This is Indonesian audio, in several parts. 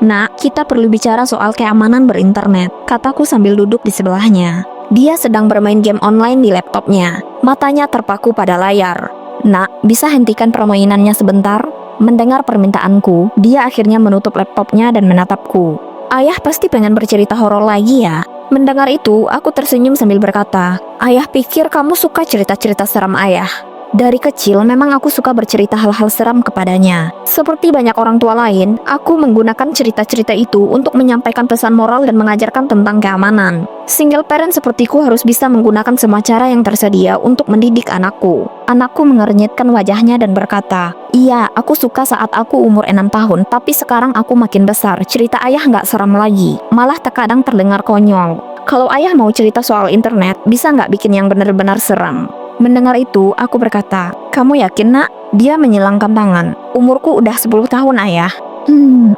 "Nak, kita perlu bicara soal keamanan berinternet," kataku sambil duduk di sebelahnya. Dia sedang bermain game online di laptopnya. Matanya terpaku pada layar. "Nak, bisa hentikan permainannya sebentar?" Mendengar permintaanku, dia akhirnya menutup laptopnya dan menatapku. "Ayah pasti pengen bercerita horor lagi ya?" Mendengar itu, aku tersenyum sambil berkata, "Ayah pikir kamu suka cerita-cerita seram ayah." Dari kecil memang aku suka bercerita hal-hal seram kepadanya. Seperti banyak orang tua lain, aku menggunakan cerita-cerita itu untuk menyampaikan pesan moral dan mengajarkan tentang keamanan. Single parent sepertiku harus bisa menggunakan semua cara yang tersedia untuk mendidik anakku. Anakku mengernyitkan wajahnya dan berkata, "Iya, aku suka saat aku umur 6 tahun, tapi sekarang aku makin besar, cerita ayah nggak seram lagi. Malah terkadang terdengar konyol. Kalau ayah mau cerita soal internet, bisa nggak bikin yang benar-benar seram?" Mendengar itu, aku berkata, "Kamu yakin, Nak?" Dia menyilangkan tangan. "Umurku udah 10 tahun, Ayah."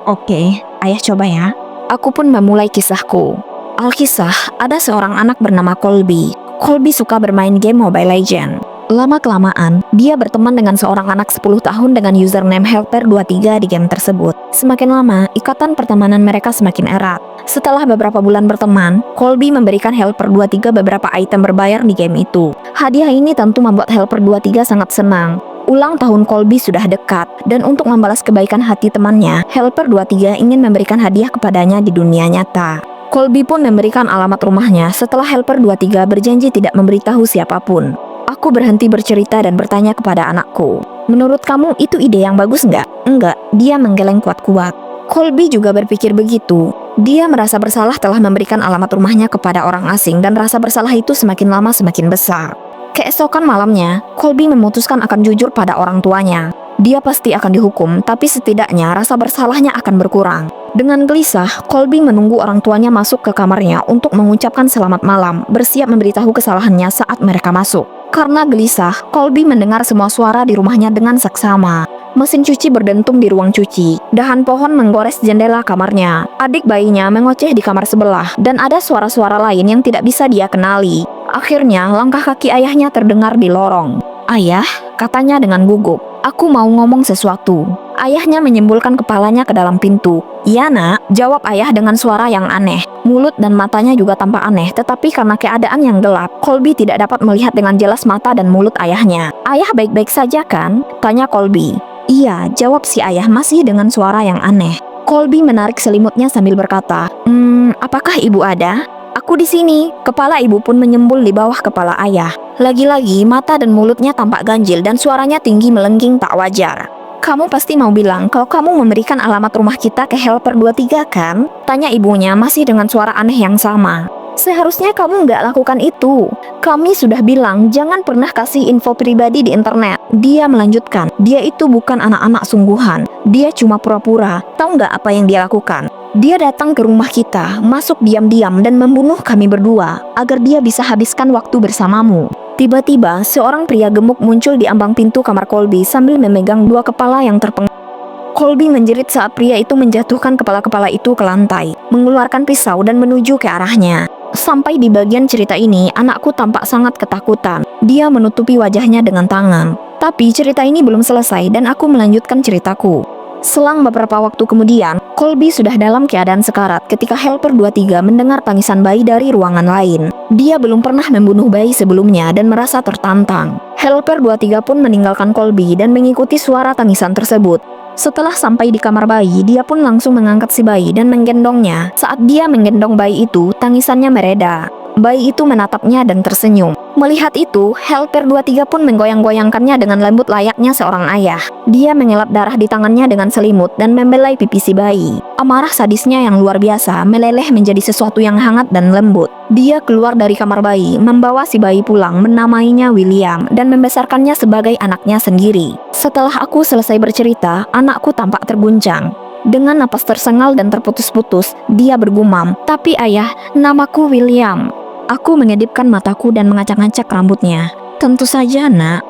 Oke. Ayah coba ya." Aku pun memulai kisahku. Alkisah, ada seorang anak bernama Colby. Colby suka bermain game Mobile Legends. Lama-kelamaan, dia berteman dengan seorang anak 10 tahun dengan username Helper23 di game tersebut. Semakin lama, ikatan pertemanan mereka semakin erat. Setelah beberapa bulan berteman, Colby memberikan Helper23 beberapa item berbayar di game itu. Hadiah ini tentu membuat Helper23 sangat senang. Ulang tahun Colby sudah dekat, dan untuk membalas kebaikan hati temannya, Helper23 ingin memberikan hadiah kepadanya di dunia nyata. Colby pun memberikan alamat rumahnya setelah Helper23 berjanji tidak memberitahu siapapun. Aku berhenti bercerita dan bertanya kepada anakku, "Menurut kamu itu ide yang bagus nggak?" "Enggak," dia menggeleng kuat-kuat. Colby juga berpikir begitu. Dia merasa bersalah telah memberikan alamat rumahnya kepada orang asing dan rasa bersalah itu semakin lama semakin besar. Keesokan malamnya, Colby memutuskan akan jujur pada orang tuanya. Dia pasti akan dihukum, tapi setidaknya rasa bersalahnya akan berkurang. Dengan gelisah, Colby menunggu orang tuanya masuk ke kamarnya untuk mengucapkan selamat malam, bersiap memberitahu kesalahannya saat mereka masuk. Karena gelisah, Colby mendengar semua suara di rumahnya dengan seksama. Mesin cuci berdentum di ruang cuci, dahan pohon menggores jendela kamarnya, adik bayinya mengoceh di kamar sebelah, dan ada suara-suara lain yang tidak bisa dia kenali. Akhirnya, langkah kaki ayahnya terdengar di lorong. "Ayah," katanya dengan gugup, "aku mau ngomong sesuatu." Ayahnya menyembulkan kepalanya ke dalam pintu. "Iya, Nak," jawab ayah dengan suara yang aneh. Mulut dan matanya juga tampak aneh, tetapi karena keadaan yang gelap, Colby tidak dapat melihat dengan jelas mata dan mulut ayahnya. "Ayah baik-baik saja kan?" tanya Colby. "Iya," jawab si ayah masih dengan suara yang aneh. Colby menarik selimutnya sambil berkata, "Apakah ibu ada?" "Aku di sini." Kepala ibu pun menyembul di bawah kepala ayah. Lagi-lagi mata dan mulutnya tampak ganjil dan suaranya tinggi melengking tak wajar. "Kamu pasti mau bilang kalau kamu memberikan alamat rumah kita ke Helper23 kan?" tanya ibunya masih dengan suara aneh yang sama. "Seharusnya kamu nggak lakukan itu. Kami sudah bilang jangan pernah kasih info pribadi di internet." Dia melanjutkan, "Dia itu bukan anak-anak sungguhan. Dia cuma pura-pura. Tahu nggak apa yang dia lakukan? Dia datang ke rumah kita, masuk diam-diam dan membunuh kami berdua agar dia bisa habiskan waktu bersamamu." Tiba-tiba, seorang pria gemuk muncul di ambang pintu kamar Colby sambil memegang dua kepala yang terpenggal. Colby menjerit saat pria itu menjatuhkan kepala-kepala itu ke lantai, mengeluarkan pisau dan menuju ke arahnya. Sampai di bagian cerita ini, anakku tampak sangat ketakutan. Dia menutupi wajahnya dengan tangan. Tapi cerita ini belum selesai dan aku melanjutkan ceritaku. Selang beberapa waktu kemudian, Colby sudah dalam keadaan sekarat ketika Helper23 mendengar tangisan bayi dari ruangan lain. Dia belum pernah membunuh bayi sebelumnya dan merasa tertantang. Helper23 pun meninggalkan Colby dan mengikuti suara tangisan tersebut. Setelah sampai di kamar bayi, dia pun langsung mengangkat si bayi dan menggendongnya. Saat dia menggendong bayi itu, tangisannya mereda. Bayi itu menatapnya dan tersenyum. Melihat itu, Helper23 pun menggoyang-goyangkannya dengan lembut layaknya seorang ayah. Dia mengelap darah di tangannya dengan selimut dan membelai pipi si bayi. Amarah sadisnya yang luar biasa meleleh menjadi sesuatu yang hangat dan lembut. Dia keluar dari kamar bayi, membawa si bayi pulang, menamainya William, dan membesarkannya sebagai anaknya sendiri. Setelah aku selesai bercerita, anakku tampak terguncang. Dengan napas tersengal dan terputus-putus, dia bergumam, "Tapi ayah, namaku William." Aku mengedipkan mataku dan mengacak-ngacak rambutnya. "Tentu saja, Nak.